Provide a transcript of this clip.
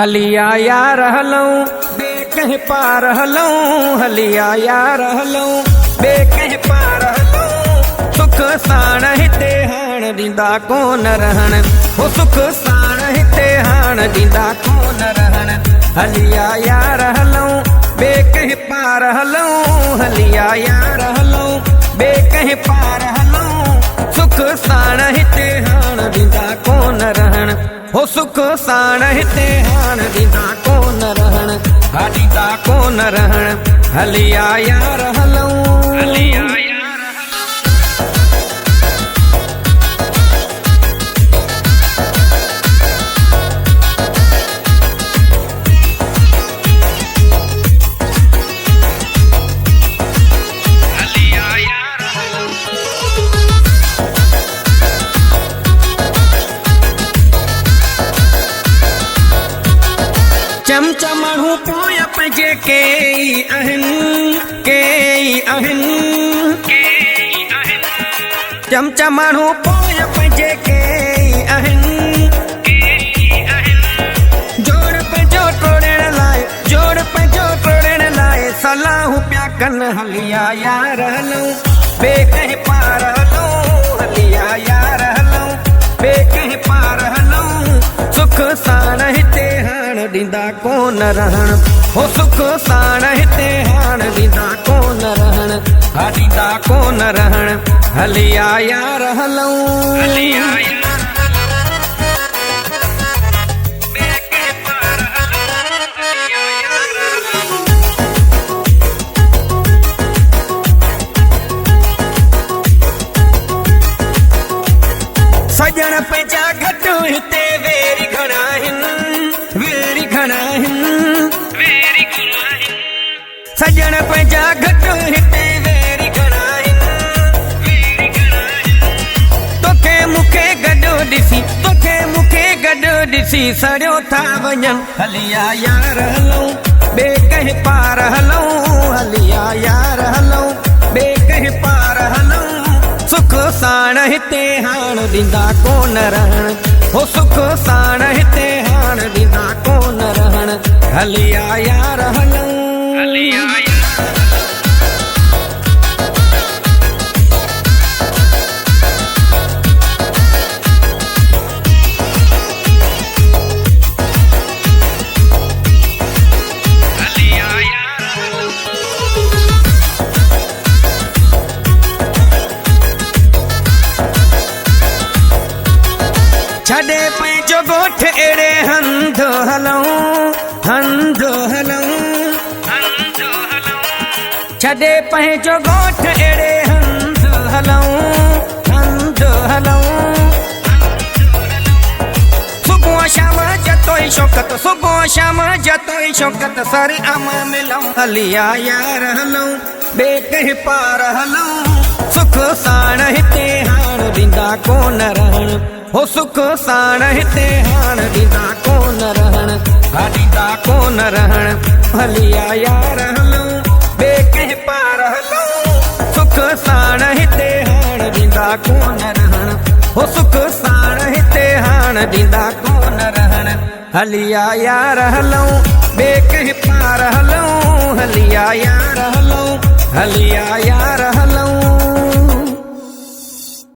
हलिया यार हलऊं बेकह पार हलऊं, हलिया यार हलऊं बेकह पार हलऊं। सुख साण हिते हाण ॾींदा कोन रहण, हो सुख साण हिते हाण ॾींदा कोन रहण। हलिया यार हलऊं बेकह पार हलऊं, हलिया यार हलऊं बेकह पार हलऊं। सुख साण हिते हाण ॾींदा कोन रहण, हो सुख साण हिते हाण ॾींदा कोन रहण, हा ॾींदा कोन रहण। हलिया यार हलऊं, हलिया चमचा माण्हू पोया पंहिंजे के आहिनि, चमचा माण्हू पोया पंहिंजे के आहिनि। जोड़ पंहिंजो टोड़ण लाइ, जोड़ पंहिंजो टोड़ण लाइ सलाहूं पिया कनि। हलिया यार हलऊं बेकह पार हलऊं, हलिया यार हलऊं बेकह पार हलऊं। सुख साण हिते हाण ॾींदा कोन रहण, हो सुख साण हिते हाण ॾींदा कोन रहण, हा ॾींदा कोन रहण। हलिया यार हलऊं, हलिया सजण पंहिंजा घट हिते वेरी घणा आहिनि, वेरी घणा आहिनि। सजण पंहिंजा घट हिते वेरी घणा आहिनि। तोखे मूंखे गॾु ॾिसी, तोखे मूंखे गॾु ॾिसी सड़ियो था वञनि। हलिया यार हलऊं बेकह पार हलऊं, हलिया यार हलऊं बेकह पार हलऊं। सुख साण हिते हाण ॾींदा कोन रहण, हो सुख साण हिते हाण ॾींदा कोन रहण। हलिया यार हलऊं, हलिया छॾे पंहिंजो ॻोठ अहिड़े हंध हलऊं, हंध हलऊं। छॾे पंहिंजो ॻोठ अहिड़े हंध हलऊं, हंध हलऊं। सुबुह शाम जतोई शौक़त, सुबुह शाम जतोई शौक़त सर अम मिलऊं। हलिया यार हलऊं बेकह पार हलऊं। सुख साण हिते हाण ॾींदा कोन रहण, हो सुख साण हिते हाण ॾींदा कोन रहण, हा ॾींदा कोन रहण। हलिया यार हलऊं बेकह पार हलऊं। सुख साण हिते हाण ॾींदा कोन रहण, हो सुख साण हिते हाण ॾींदा कोन रहण। हलिया यार हलऊं बेकह पार हलऊं, हलिया यार हलऊं, हलिया